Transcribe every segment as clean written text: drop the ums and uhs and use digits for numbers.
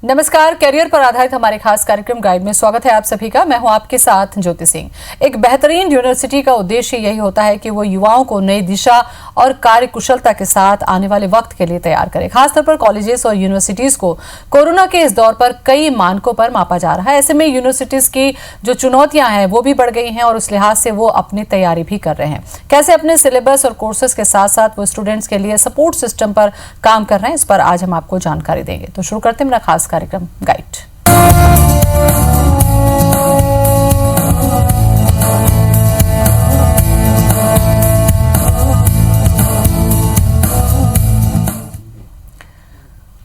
नमस्कार। करियर पर आधारित हमारे खास कार्यक्रम गाइड में स्वागत है आप सभी का। मैं हूं आपके साथ ज्योति सिंह। एक बेहतरीन यूनिवर्सिटी का उद्देश्य यही होता है कि वो युवाओं को नई दिशा और कार्य कुशलता के साथ आने वाले वक्त के लिए तैयार करे। खासतौर पर कॉलेजेस और यूनिवर्सिटीज को कोरोना के इस दौर पर कई मानकों पर मापा जा रहा है। ऐसे में यूनिवर्सिटीज की जो चुनौतियां हैं वो भी बढ़ गई हैं और उस लिहाज से वो अपनी तैयारी भी कर रहे हैं। कैसे अपने सिलेबस और कोर्सेज के साथ साथ वो स्टूडेंट्स के लिए सपोर्ट सिस्टम पर काम कर रहे हैं, इस पर आज हम आपको जानकारी देंगे। तो शुरू करते हैं मेरा खास कार्यक्रम गाइड।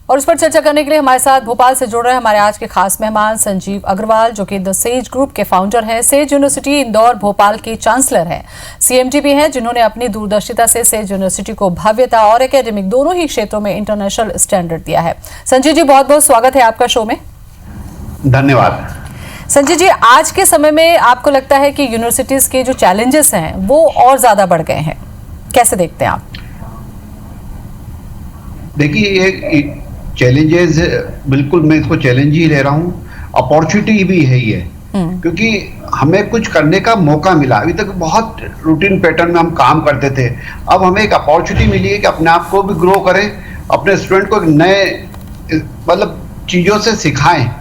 और उस पर चर्चा करने के लिए हमारे साथ भोपाल से जुड़ रहे हैं हमारे आज के खास मेहमान संजीव अग्रवाल, जो कि द सेज ग्रुप के फाउंडर हैं। सेज यूनिवर्सिटी इंदौर भोपाल की चांसलर हैं, सीएमटी भी हैं, जिन्होंने अपनी दूरदर्शिता से सेज यूनिवर्सिटी को भव्यता और एकेडमिक दोनों ही क्षेत्रों में इंटरनेशनल स्टैंडर्ड दिया है। संजीव जी, बहुत बहुत स्वागत है आपका शो में। धन्यवाद। संजीव जी, आज के समय में आपको लगता है कि यूनिवर्सिटीज के जो चैलेंजेस हैं वो और ज्यादा बढ़ गए हैं, कैसे देखते हैं आप? देखिए, ये चैलेंजेस बिल्कुल मैं इसको चैलेंज ही ले रहा हूँ, अपॉर्चुनिटी भी है ये, क्योंकि हमें कुछ करने का मौका मिला। अभी तक बहुत रूटीन पैटर्न में हम काम करते थे, अब हमें एक अपॉर्चुनिटी मिली है कि अपने आप को भी ग्रो करें, अपने स्टूडेंट को एक नए मतलब चीज़ों से सिखाएं।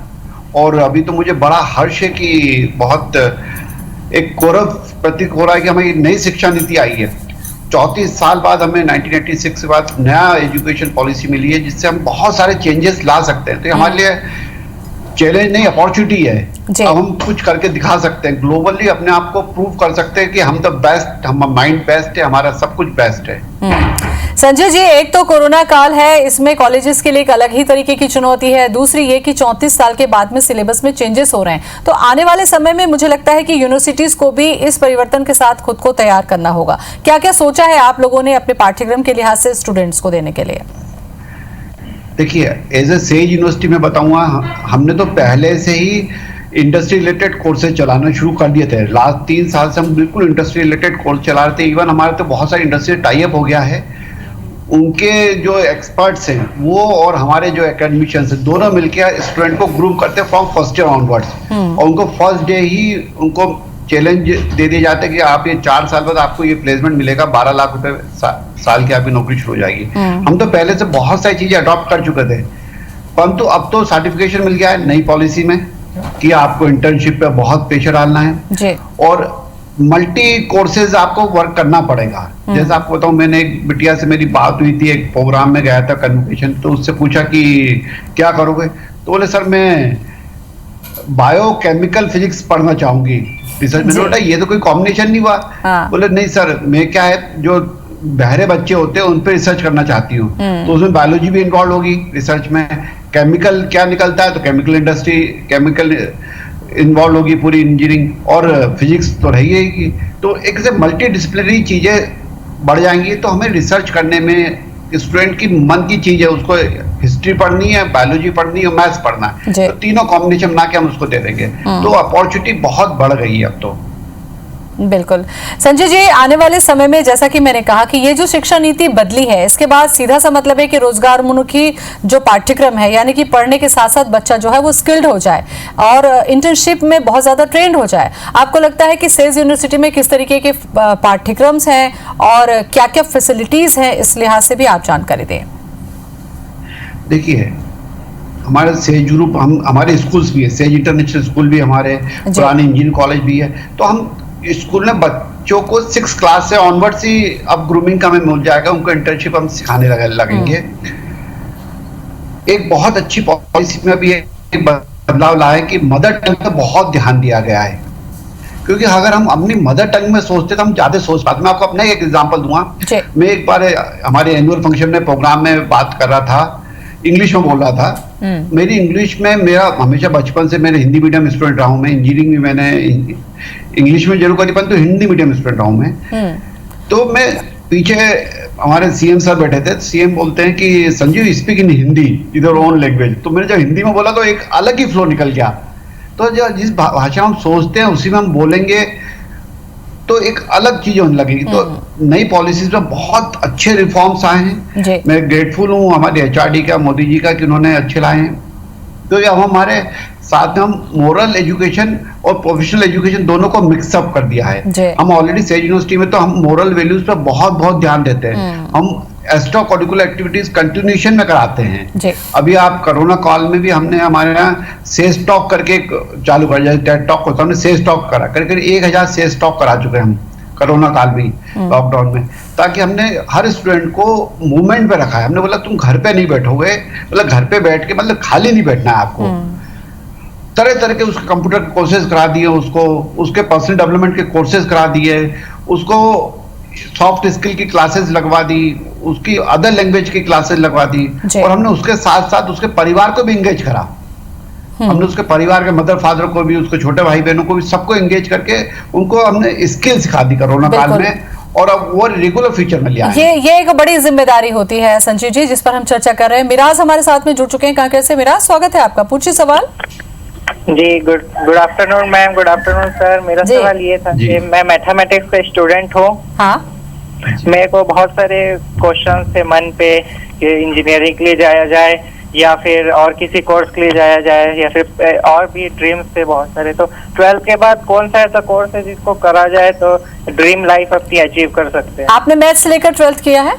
और अभी तो मुझे बड़ा हर्ष है कि बहुत एक गौरव प्रतीक हो रहा है कि हमें नई शिक्षा नीति आई है। 34 साल बाद हमें 1986 के बाद नया एजुकेशन पॉलिसी मिली है, जिससे हम बहुत सारे चेंजेस ला सकते हैं। तो हमारे लिए चैलेंज नहीं, अपॉर्चुनिटी है। अब हम कुछ करके दिखा सकते हैं, ग्लोबली अपने आप को प्रूव कर सकते हैं कि हम द बेस्ट, हम माइंड बेस्ट है, हमारा सब कुछ बेस्ट है। संजय जी, एक तो कोरोना काल है, इसमें कॉलेजेस के लिए एक अलग ही तरीके की चुनौती है। दूसरी ये कि 34 साल के बाद में सिलेबस में चेंजेस हो रहे हैं, तो आने वाले समय में मुझे लगता है कि यूनिवर्सिटीज को भी इस परिवर्तन के साथ खुद को तैयार करना होगा। क्या क्या सोचा है आप लोगों ने अपने पाठ्यक्रम के लिहाज से स्टूडेंट्स को देने के लिए? देखिए, एज ए सेज यूनिवर्सिटी में बताऊंगा, हमने तो पहले से ही इंडस्ट्री रिलेटेड कोर्सेज चलाना शुरू कर दिए थे। लास्ट 3 साल से हम बिल्कुल इंडस्ट्री रिलेटेड कोर्स चला रहे थे। इवन हमारे तो बहुत सारे इंडस्ट्री टाई अप हो गया है। उनके जो एक्सपर्ट्स हैं वो और हमारे जो एकेडमिशियंस हैं, दोनों मिलकर स्टूडेंट को ग्रूम करते हैं फ्रॉम फर्स्ट ईयर ऑनवर्ड्स। और उनको फर्स्ट डे ही उनको चैलेंज दे दिए जाते हैं कि आप ये 4 साल बाद आपको ये प्लेसमेंट मिलेगा, 12 लाख रुपए साल की आपकी नौकरी शुरू हो जाएगी। हम तो पहले से बहुत सारी चीजें अडॉप्ट कर चुके थे, परंतु अब तो सर्टिफिकेशन मिल गया है नई पॉलिसी में कि आपको इंटर्नशिप पे बहुत प्रेशर डालना है और मल्टी कोर्सेज आपको वर्क करना पड़ेगा। जैसे आपको बताऊं, मैंने एक बिटिया से मेरी बात हुई थी, एक प्रोग्राम में गया था कन्वोकेशन, तो उससे पूछा कि क्या करोगे, तो बोले सर मैं बायोकेमिकल फिजिक्स पढ़ना चाहूंगी रिसर्च में। बोला ये तो कोई कॉम्बिनेशन नहीं हुआ। बोले नहीं सर, मैं क्या है, जो बहरे बच्चे होते हैं उन पे रिसर्च करना चाहती हूँ, तो उसमें बायोलॉजी भी इन्वॉल्व होगी रिसर्च में। केमिकल क्या निकलता है, तो केमिकल इंडस्ट्री, केमिकल इन्वॉल्व होगी, पूरी इंजीनियरिंग, और फिजिक्स तो रहेगी। तो एक से मल्टी डिसिप्लिनरी चीजें बढ़ जाएंगी। तो हमें रिसर्च करने में स्टूडेंट की मन की चीज है, उसको हिस्ट्री पढ़नी है, बायोलॉजी पढ़नी है, मैथ्स पढ़ना है, तो तीनों कॉम्बिनेशन बना के हम उसको दे देंगे। तो अपॉर्चुनिटी बहुत बढ़ गई है अब तो। बिल्कुल। संजय जी, आने वाले समय में जैसा कि मैंने कहा कि ये जो शिक्षा नीति बदली है, इसके बाद सीधा सा मतलब है कि रोजगारोन्मुखी जो पाठ्यक्रम है, यानी कि पढ़ने के साथ साथ बच्चा जो है वो स्किल्ड हो जाए और इंटर्नशिप में बहुत ज्यादा ट्रेंड हो जाए। आपको लगता है कि सेज यूनिवर्सिटी में किस तरीके के पाठ्यक्रम्स हैं और क्या क्या फैसिलिटीज हैं, इस लिहाज से भी आप जानकारी दें। देखिए, हमारे सेज ग्रुप, हमारे स्कूल्स भी है, सेज इंटरनेशनल स्कूल भी हमारे, पुरानी इंजीनियरिंग कॉलेज भी है। तो हम स्कूल में बच्चों को 6 क्लास से ऑनवर्ड्स ही अब ग्रूमिंग का हमें मिल जाएगा, उनको इंटर्नशिप हम सिखाने लगेंगे। एक बहुत अच्छी पॉलिसी में भी एक बदलाव लाया है कि मदर टंग पे बहुत ध्यान दिया गया है, क्योंकि अगर हम अपनी मदर टंग में सोचते तो हम ज्यादा सोच पाते। मैं आपको अपना एक एग्जांपल दूंगा। मैं एक बार हमारे एनुअल फंक्शन में प्रोग्राम में बात कर रहा था, इंग्लिश में बोल रहा था। मेरी इंग्लिश में, मेरा हमेशा बचपन से मेरे हिंदी मीडियम स्टूडेंट रहा हूँ मैं, इंजीनियरिंग भी मैंने इंग्लिश में जरूर करी, परंतु हिंदी मीडियम स्टूडेंट रहा हूँ मैं। तो मैं पीछे, हमारे सीएम सर बैठे थे, सीएम बोलते हैं कि संजीव स्पीक इन हिंदी, इधर ओन लैंग्वेज। तो मैंने जब हिंदी में बोला तो एक अलग ही फ्लो निकल गया। तो जो जिस भाषा हम सोचते हैं उसी में हम बोलेंगे तो एक अलग चीज होने लगेगी। तो नई पॉलिसीज में बहुत अच्छे रिफॉर्म्स आए हैं। मैं ग्रेटफुल हूँ हमारे एचआरडी का, मोदी जी का, कि उन्होंने अच्छे लाए हैं। क्योंकि अब हमारे साथ में हम मोरल एजुकेशन और प्रोफेशनल एजुकेशन दोनों को मिक्सअप कर दिया है। हम ऑलरेडी सेज यूनिवर्सिटी में तो हम मोरल वैल्यूज पर बहुत बहुत ध्यान देते हैं। हम एक्स्ट्रा करिकुलर एक्टिविटीज कंटिन्यूएशन में कराते हैं। अभी आप कोरोना काल में भी हमने हमारे यहाँ सेज टॉक करके चालू कर, जैसे टेड टॉक होता है, हमने सेज टॉक करा, करीब 1000 सेज टॉक करा चुके हैं हम कोरोना काल में, लॉकडाउन में, ताकि हमने हर स्टूडेंट को मूवमेंट पे रखा है। हमने बोला तुम घर पे नहीं बैठोगे, मतलब घर पे बैठ के मतलब खाली नहीं बैठना है आपको। तरह तरह के उसके कंप्यूटर के कोर्सेज करा दिए, उसको उसके पर्सनल डेवलपमेंट के कोर्सेज करा दिए, उसको सॉफ्ट स्किल की क्लासेस लगवा दी, उसकी अदर लैंग्वेज की क्लासेस लगवा दी, और हमने उसके साथ साथ उसके परिवार को भी एंगेज करा। हमने उसके परिवार के मदर फादर को भी, उसके छोटे भाई बहनों को भी, सबको एंगेज करके उनको हमने स्किल सिखा दी कोरोना काल में, और अब वो रेगुलर फीचर में लिया है। ये एक बड़ी जिम्मेदारी होती है संजीव जी, जिस पर हम चर्चा कर रहे हैं। मिराज हमारे साथ में जुड़ चुके हैं कांकेर से। मिराज, स्वागत है आपका, पूछिए सवाल। जी, good afternoon ma'am, good afternoon sir. मेरा सवाल ये था कि मैं मैथमेटिक्स का स्टूडेंट हूँ। हाँ, मेरे को बहुत सारे क्वेश्चन थे मन पे कि इंजीनियरिंग के लिए जाया जाए या फिर और किसी कोर्स के लिए जाया जाए, या फिर और भी ड्रीम्स थे बहुत सारे। तो 12th के बाद कौन सा ऐसा कोर्स है जिसको करा जाए तो ड्रीम लाइफ अपनी अचीव कर सकते हैं? आपने मैथ्स लेकर 12th किया है?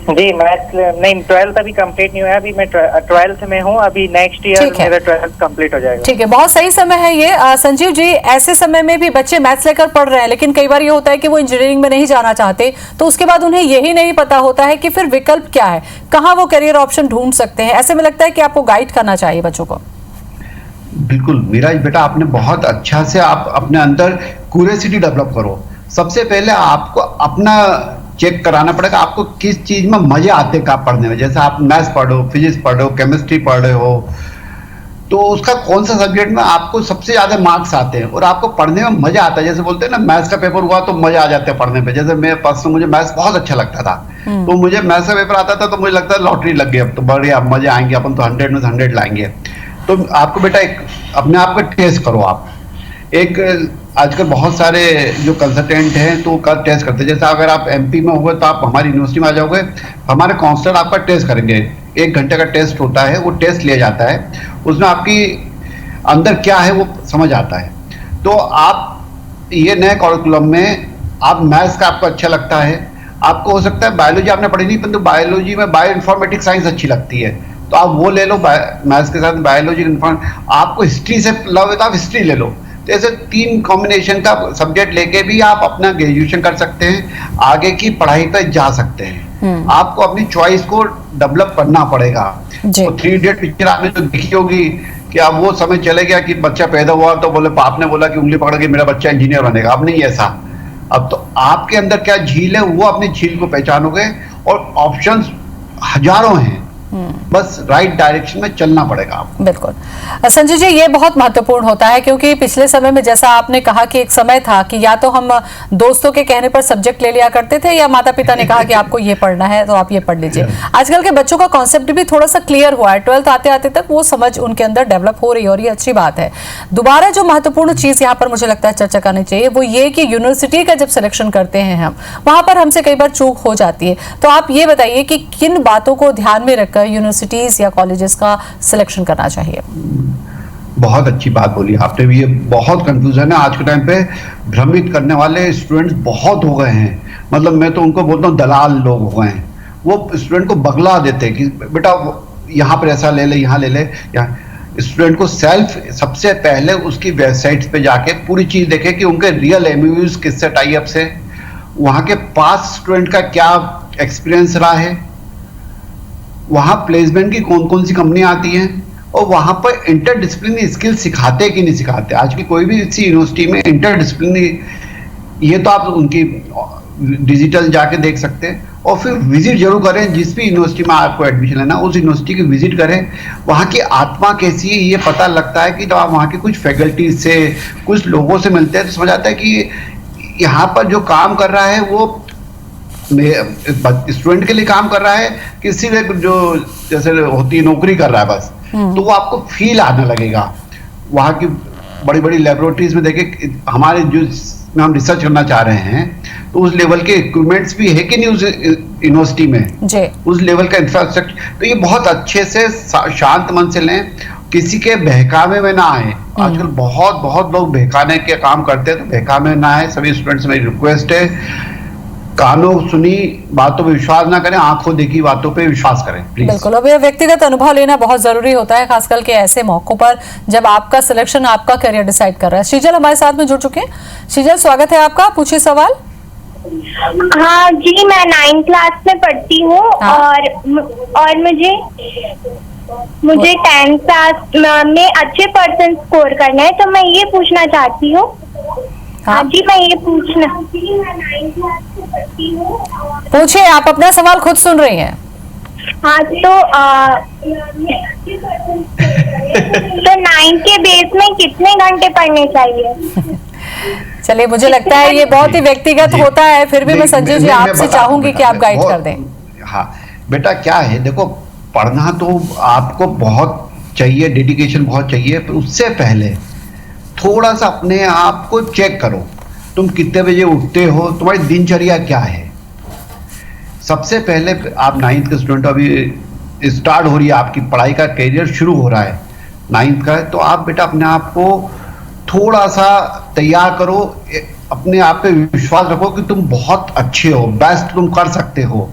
जी, मैथ्स नहीं, 12th अभी कंप्लीट नहीं हुआ, अभी मैं 12th में हूँ। अभी नेक्स्ट ईयर मेरा 12th कंप्लीट हो जाएगा। ठीक है, बहुत सही समय है ये। संजीव जी, ऐसे समय में भी बच्चे मैथ्स लेकर पढ़ रहे हैं, लेकिन कई बार ये होता है कि वो इंजीनियरिंग में नहीं जाना चाहते, तो उसके बाद उन्हें यही नहीं पता होता है कि फिर विकल्प क्या है, कहाँ वो करियर ऑप्शन ढूंढ सकते हैं। ऐसे में लगता है कि आपको गाइड करना चाहिए बच्चों को। बिल्कुल मीराज बेटा, आपने बहुत अच्छा से आप अपने अंदर क्यूरियोसिटी डेवलप करो। सबसे पहले आपको अपना चेक कराना पड़ेगा, आपको किस चीज में मजे आते हैं पढ़ने में। जैसे आप मैथ्स पढ़ो, फिजिक्स पढ़ो, केमिस्ट्री पढ़ रहे हो, तो उसका कौन सा सब्जेक्ट में आपको सबसे ज्यादा मार्क्स आते हैं और आपको पढ़ने में मजा आता है। जैसे बोलते हैं ना, मैथ्स का पेपर हुआ तो मजा आ जाता है पढ़ने पे। जैसे मैं पर्सनल, मुझे मैथ्स बहुत अच्छा लगता था, तो मुझे मैथ्स का पेपर आता था तो मुझे लगता है लॉटरी लग गई, अब तो बढ़िया मजे आएंगे, अपन तो 100 में 100 लाएंगे। तो आपको बेटा एक अपने आप को टेस्ट करो। आप एक आजकल बहुत सारे जो कंसल्टेंट हैं तो का टेस्ट करते हैं। जैसे अगर आप एमपी में होगे तो आप हमारी यूनिवर्सिटी में आ जाओगे, हमारे काउंसलर आपका टेस्ट करेंगे। 1 घंटे का टेस्ट होता है, वो टेस्ट लिया जाता है, उसमें आपकी अंदर क्या है वो समझ आता है। तो आप ये नए करिकुलम में आप मैथ्स का आपको अच्छा लगता है, आपको हो सकता है बायोलॉजी आपने पढ़ी नहीं, परंतु बायोलॉजी में बायो इन्फॉर्मेटिक्स साइंस अच्छी लगती है, तो आप वो ले लो। मैथ्स के साथ बायोलॉजी, आपको हिस्ट्री से लव है तो आप हिस्ट्री ले लो। तो ऐसे 3 कॉम्बिनेशन का सब्जेक्ट लेके भी आप अपना ग्रेजुएशन कर सकते हैं, आगे की पढ़ाई पर जा सकते हैं। आपको अपनी चॉइस को डेवलप करना पड़ेगा। तो 3 इडियट पिक्चर आपने तो देखी होगी कि अब वो समय चले गया कि बच्चा पैदा हुआ तो बोले, बाप ने बोला कि उंगली पकड़ के मेरा बच्चा इंजीनियर बनेगा। अब नहीं ऐसा। अब तो आपके अंदर क्या झील है, वो अपनी झील को पहचानोगे, और ऑप्शंस हजारों हैं, बस राइट डायरेक्शन में चलना पड़ेगा आपको। बिल्कुल संजय जी, ये बहुत महत्वपूर्ण होता है, क्योंकि पिछले समय में जैसा आपने कहा कि एक समय था कि या तो हम दोस्तों के कहने पर सब्जेक्ट ले लिया करते थे, या माता पिता ने कहा कि आपको ये पढ़ना है तो आप ये पढ़ लीजिए। आजकल के बच्चों का कॉन्सेप्ट भी थोड़ा सा क्लियर हुआ है, 12th आते आते तक वो समझ उनके अंदर डेवलप हो रही है, और ये अच्छी बात है। दोबारा जो महत्वपूर्ण चीज यहाँ पर मुझे लगता है चर्चा करनी चाहिए, वो ये कि यूनिवर्सिटी का जब सिलेक्शन करते हैं हम, वहां पर हमसे कई बार चूक हो जाती है। तो आप ये बताइए कि किन बातों को ध्यान में रखकर यूनिवर्सिटीज या कॉलेजेस का सिलेक्शन करना चाहिए? बहुत अच्छी बात बोली आपने भी। ये बहुत कंफ्यूजन है आज के टाइम पे, भ्रमित करने वाले स्टूडेंट्स बहुत हो गए हैं। मतलब मैं तो उनको बोलता हूँ दलाल लोग हो गए हैं। वो स्टूडेंट को बगला देते हैं कि बेटा यहाँ पर ऐसा ले ले, यहाँ ले ले। स्टूडेंट को सबसे पहले उसकी वेबसाइट्स पे जाके पूरी चीज देखे कि उनके रियल एमयूज किससे टाई अप से, वहाँ के पास स्टूडेंट का क्या एक्सपीरियंस रहा है, वहाँ प्लेसमेंट की कौन कौन सी कंपनियां आती हैं, और वहाँ पर इंटरडिसिप्लिनरी स्किल सिखाते कि नहीं सिखाते। आज की कोई भी इसी यूनिवर्सिटी में इंटरडिसिप्लिनरी, ये तो आप उनकी डिजिटल जाके देख सकते हैं, और फिर विजिट जरूर करें। जिस भी यूनिवर्सिटी में आपको एडमिशन लेना, उस यूनिवर्सिटी की विजिट करें। वहाँ की आत्मा कैसी है ये पता लगता है कि जब आप वहाँ के कुछ फैकल्टी से, कुछ लोगों से मिलते हैं तो समझ आता है कि यहाँ पर जो काम कर रहा है वो स्टूडेंट के लिए काम कर रहा है, किसी ने जो जैसे होती है नौकरी कर रहा है बस। तो वो आपको फील आने लगेगा। वहाँ की बड़ी बड़ी लेबोरेटरीज में देखे, हमारे जो हम रिसर्च करना चाह रहे हैं, तो उस लेवल के इक्विपमेंट्स भी है कि नहीं उस यूनिवर्सिटी में, उस लेवल का इंफ्रास्ट्रक्चर। तो ये बहुत अच्छे से शांत मन से लें किसी के बहकावे में ना आए। आजकल बहुत बहुत लोग बहकाने के काम करते हैं, तो बहकावे में ना आए। सभी स्टूडेंट्स मेरी रिक्वेस्ट है, कानों सुनी बातों पे विश्वास ना करें, आंखों देखी बातों पे विश्वास करें प्लीज। बिल्कुल, अब ये व्यक्तिगत अनुभव लेना बहुत जरूरी होता है, खास करके ऐसे मौकों पर जब आपका सिलेक्शन आपका करियर डिसाइड कर रहा है। श्रीजल हमारे साथ में जुड़ चुके हैं। श्रीजल, स्वागत है आपका, पूछिए सवाल। हाँ जी, मैं 9th क्लास में पढ़ती हूँ। हाँ? और मुझे 10th क्लास में अच्छे परसेंट स्कोर करना है, तो मैं ये पूछना चाहती हूँ। हाँ जी, मैं ये पूछना, मैं 9th क्लास में पढ़ती हूँ। पूछिए, आप अपना सवाल खुद सुन रही हैं। हाँ, तो 9th के बेस में कितने घंटे पढ़ने चाहिए? चलिए, मुझे लगता है ये बहुत ही व्यक्तिगत होता है, फिर भी मैं संजीव जी आपसे चाहूंगी कि आप गाइड कर दें। हाँ बेटा, क्या है, देखो पढ़ना तो आपको बहुत चाहिए, डेडिकेशन बहुत चाहिए, पर उससे पहले थोड़ा सा अपने आप को चेक करो। तुम कितने बजे उठते हो, तुम्हारी दिनचर्या क्या है। सबसे पहले आप 9th के स्टूडेंट, अभी स्टार्ट हो रही है आपकी पढ़ाई का कैरियर, शुरू हो रहा है 9th का, तो आप बेटा अपने आप को थोड़ा सा तैयार करो, अपने आप पे विश्वास रखो कि तुम बहुत अच्छे हो, बेस्ट तुम कर सकते हो।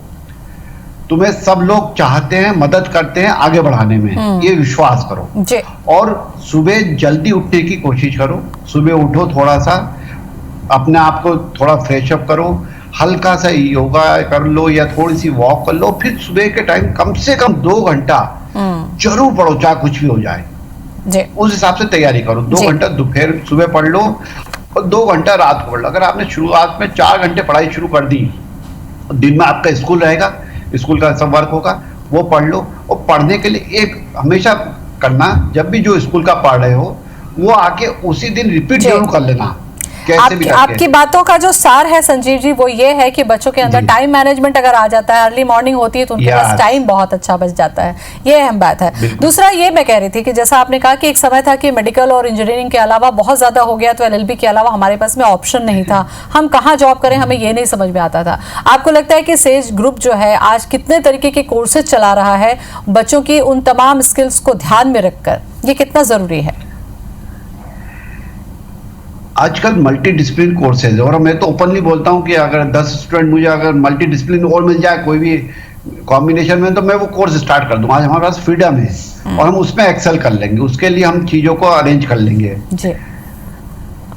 तुम्हें सब लोग चाहते हैं, मदद करते हैं आगे बढ़ाने में, ये विश्वास करो जी। और सुबह जल्दी उठने की कोशिश करो। सुबह उठो, थोड़ा सा अपने आप को थोड़ा फ्रेश अप करो, हल्का सा योगा कर लो या थोड़ी सी वॉक कर लो, फिर सुबह के टाइम कम से कम 2 घंटा जरूर पढ़ो, चाहे कुछ भी हो जाए जी। उस हिसाब से तैयारी करो। 2 घंटा दोपहर सुबह पढ़ लो और 2 घंटा रात को पढ़ लो। अगर आपने शुरुआत में 4 घंटे पढ़ाई शुरू कर दी, दिन में आपका स्कूल रहेगा, स्कूल का सब वर्क होगा, वो पढ़ लो। और पढ़ने के लिए एक हमेशा करना, जब भी जो स्कूल का पढ़ रहे हो वो आके उसी दिन रिपीट जरूर कर लेना। आपकी बातों का जो सार है संजीव जी, वो ये है कि बच्चों के अंदर टाइम मैनेजमेंट अगर आ जाता है, अर्ली मॉर्निंग होती है तो उनके पास टाइम बहुत अच्छा बच जाता है, ये अहम बात है। दूसरा ये मैं कह रही थी कि जैसा आपने कहा कि एक समय था कि मेडिकल और इंजीनियरिंग के अलावा बहुत ज्यादा हो गया, तो LLB के अलावा हमारे पास में ऑप्शन नहीं था, हम कहाँ जॉब करें हमें ये नहीं समझ में आता था। आपको लगता है कि सेज ग्रुप जो है आज कितने तरीके के कोर्सेज चला रहा है बच्चों की उन तमाम स्किल्स को ध्यान में रखकर, ये कितना जरूरी है? आजकल मल्टी डिसिप्लिन कोर्सेज, और मैं तो ओपनली बोलता हूं कि अगर 10 स्टूडेंट मुझे अगर मल्टी डिसिप्लिन और मिल जाए कोई भी कॉम्बिनेशन में, तो मैं वो कोर्स स्टार्ट कर दूं। आज हमारे पास फ्रीडम है और हम उसमें एक्सेल कर लेंगे, उसके लिए हम चीजों को अरेंज कर लेंगे।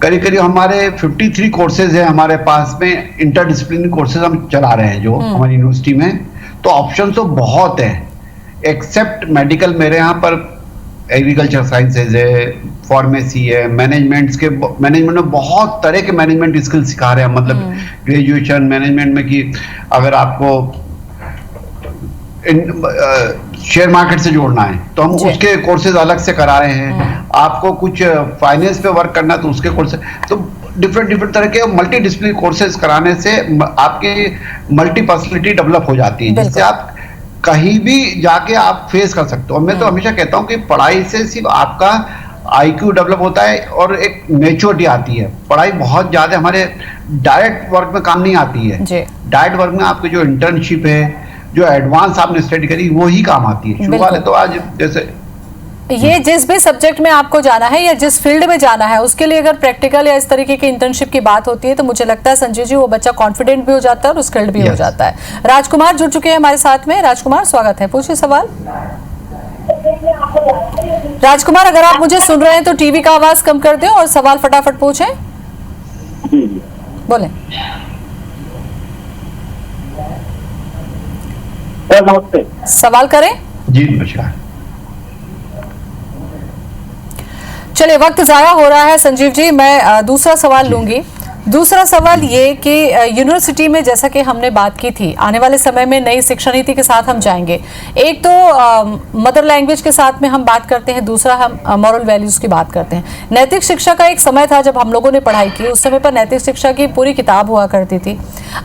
करीब करीब हमारे 53 कोर्सेज हैं हमारे पास में, इंटरडिसिप्लिनरी कोर्सेज हम चला रहे हैं जो हमारी यूनिवर्सिटी में। तो ऑप्शन तो बहुत है, एक्सेप्ट मेडिकल मेरे यहाँ पर एग्रीकल्चर साइंसेज है, फार्मेसी है, मैनेजमेंट में बहुत तरह के मैनेजमेंट स्किल सिखा रहे हैं। मतलब ग्रेजुएशन मैनेजमेंट में कि अगर आपको शेयर मार्केट से जोड़ना है तो हम उसके कोर्सेज अलग से करा रहे हैं। आपको कुछ फाइनेंस पे वर्क करना है तो उसके कोर्सेज, तो डिफरेंट तरह के मल्टी डिसिप्लिन कोर्सेज कराने से आपकी मल्टी पर्सनैलिटी डेवलप हो जाती है, जिससे आप कहीं भी जाके आप फेस कर सकते हो। मैं तो हमेशा कहता हूँ कि पढ़ाई से सिर्फ आपका IQ डेवलप होता है और एक मैच्योरिटी आती है। पढ़ाई बहुत ज्यादा हमारे डायरेक्ट वर्क में काम नहीं आती है। डायरेक्ट वर्क में आपके जो इंटर्नशिप है, जो एडवांस आपने स्टडी करी, वो ही काम आती है। शुरू वाले तो आज जैसे ये जिस भी सब्जेक्ट में आपको जाना है या जिस फील्ड में जाना है, उसके लिए अगर प्रैक्टिकल या इस तरीके की इंटर्नशिप की बात होती है तो मुझे लगता है संजीव जी वो बच्चा कॉन्फिडेंट भी हो जाता है और स्किल्ड भी हो जाता है। राजकुमार जुड़ चुके हैं हमारे साथ में। राजकुमार, स्वागत है, पूछिए सवाल। राजकुमार, अगर आप मुझे सुन रहे हैं तो टीवी का आवाज कम कर दें और सवाल फटाफट पूछें। बोले। सवाल करें जी। नमस्कार। चलिए, वक्त जाया हो रहा है संजीव जी, मैं दूसरा सवाल लूंगी। दूसरा सवाल ये कि यूनिवर्सिटी में जैसा कि हमने बात की थी, आने वाले समय में नई शिक्षा नीति के साथ हम जाएंगे। एक तो मदर लैंग्वेज के साथ में हम बात करते हैं, दूसरा हम मॉरल वैल्यूज की बात करते हैं। नैतिक शिक्षा का एक समय था जब हम लोगों ने पढ़ाई की, उस समय पर नैतिक शिक्षा की पूरी किताब हुआ करती थी।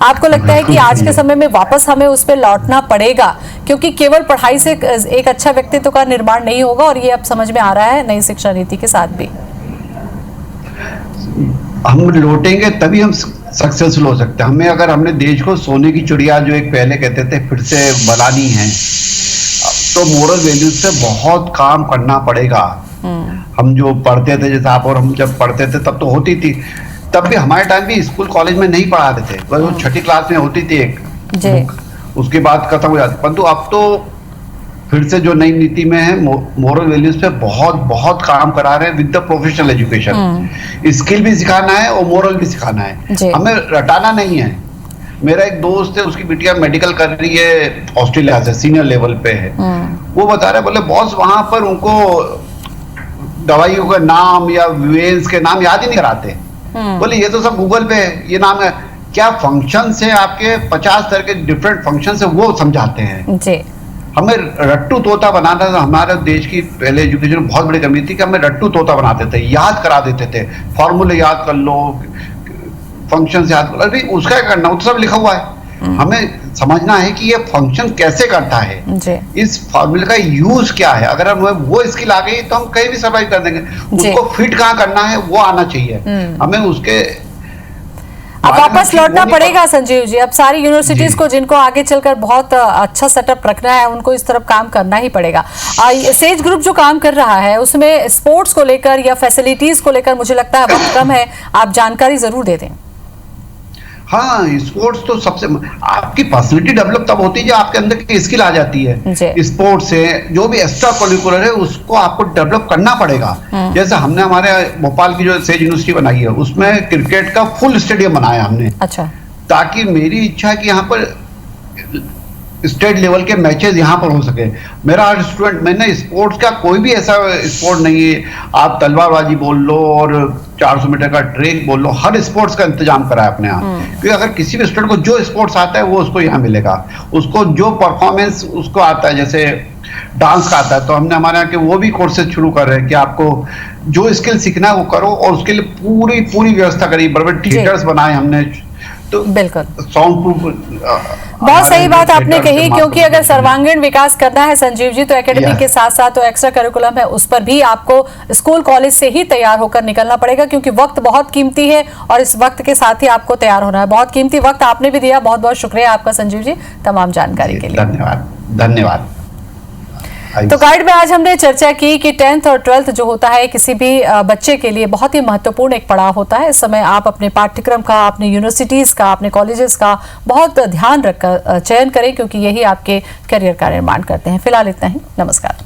आपको लगता है कि आज के समय में वापस हमें उस पर लौटना पड़ेगा, क्योंकि केवल पढ़ाई से एक अच्छा व्यक्तित्व का निर्माण नहीं होगा, और ये अब समझ में आ रहा है नई शिक्षा नीति के साथ भी? हम लौटेंगे तभी हम सक्सेसफुल हो सकते हैं। हमें अगर हमने देश को सोने की चिड़िया जो एक पहले कहते थे फिर से बनानी है, तो मोरल वैल्यूज से बहुत काम करना पड़ेगा। हम जो पढ़ते थे, जैसे आप और हम जब पढ़ते थे तब तो होती थी, तब भी हमारे टाइम भी स्कूल कॉलेज में नहीं पढ़ाते थे, बस वो छठी क्लास में होती थी एक बुक, उसके बाद खत्म हो जाती। परंतु अब तो फिर से जो नई नीति में है, मोरल वैल्यूज पे बहुत बहुत काम करा रहे हैं with the professional education. Skill भी सिखाना है और मोरल भी सिखाना है, हमें रटाना नहीं है। मेरा एक दोस्त है, उसकी बिटिया मेडिकल कर रही है ऑस्ट्रेलिया से, सीनियर लेवल पे है। वो बता रहे, बोले बॉस वहां पर उनको दवाइयों का नाम या वेंस के नाम याद ही नहीं कराते। बोले ये तो सब गूगल पे है, ये नाम है क्या, फंक्शन है आपके 50 तरह के डिफरेंट फंक्शन है, वो समझाते हैं जी। हमें रट्टू तोता बनाना था, हमारे देश की पहले एजुकेशन में बहुत बड़ी कमी थी कि हमें रट्टू तोता बनाते थे, याद करा देते थे, फॉर्मूले याद कर लो, फंक्शन याद कर लो। अभी उसका क्या करना, वो तो सब लिखा हुआ है। हमें समझना है कि ये फंक्शन कैसे करता है जी। इस फॉर्मूले का यूज क्या है। अगर हमें वो स्किल आ गई तो हम कहीं भी सर्वाइव कर देंगे। उसको फिट कहाँ करना है वो आना चाहिए हमें। उसके अब वापस लौटना पड़ेगा संजीव जी, अब सारी यूनिवर्सिटीज को जिनको आगे चलकर बहुत अच्छा सेटअप रखना है उनको इस तरफ काम करना ही पड़ेगा। सेज ग्रुप जो काम कर रहा है उसमें स्पोर्ट्स को लेकर या फैसिलिटीज को लेकर मुझे लगता है वक्त कम है, आप जानकारी जरूर दे दें। हाँ, स्पोर्ट्स तो सबसे, आपकी पर्सनैलिटी डेवलप तब होती है जब आपके अंदर की स्किल आ जाती है। स्पोर्ट्स से जो भी एक्स्ट्रा करिकुलर है उसको आपको डेवलप करना पड़ेगा। जैसे हमने हमारे भोपाल की जो सेज यूनिवर्सिटी बनाई है उसमें क्रिकेट का फुल स्टेडियम बनाया हमने। अच्छा। ताकि मेरी इच्छा है कि यहाँ पर स्टेट लेवल के मैचेस यहाँ पर हो सके। मेरा हर स्टूडेंट, मैंने स्पोर्ट्स का कोई भी ऐसा स्पोर्ट नहीं है, आप तलवारबाजी बोल लो और 400 मीटर का ट्रेक बोल लो, हर स्पोर्ट्स का इंतजाम करा है अपने यहाँ। क्योंकि अगर किसी भी स्टूडेंट को जो स्पोर्ट्स आता है वो उसको यहाँ मिलेगा, उसको जो परफॉर्मेंस उसको आता है, जैसे डांस का आता है तो हमने हमारे यहाँ के वो भी कोर्सेज शुरू कर रहे हैं कि आपको जो स्किल सीखना है वो करो, और उसके लिए पूरी पूरी व्यवस्था करी, बड़े थिएटर्स बनाए हमने। तो बिल्कुल साउंड प्रूफ, बहुत सही बात आपने कही, क्योंकि अगर सर्वांगीण विकास करना है संजीव जी तो एकेडमी के साथ साथ तो एक्स्ट्रा करिकुलम है उस पर भी आपको स्कूल कॉलेज से ही तैयार होकर निकलना पड़ेगा, क्योंकि वक्त बहुत कीमती है और इस वक्त के साथ ही आपको तैयार होना है। बहुत कीमती वक्त आपने भी दिया, बहुत बहुत शुक्रिया आपका संजीव जी तमाम जानकारी के लिए। धन्यवाद धन्यवाद। तो गाइड में आज हमने चर्चा की कि 10th और 12th जो होता है किसी भी बच्चे के लिए बहुत ही महत्वपूर्ण एक पड़ाव होता है। इस समय आप अपने पाठ्यक्रम का, अपने यूनिवर्सिटीज का, अपने कॉलेजेस का बहुत ध्यान रखकर चयन करें, क्योंकि यही आपके करियर का निर्माण करते हैं। फिलहाल इतना ही, नमस्कार।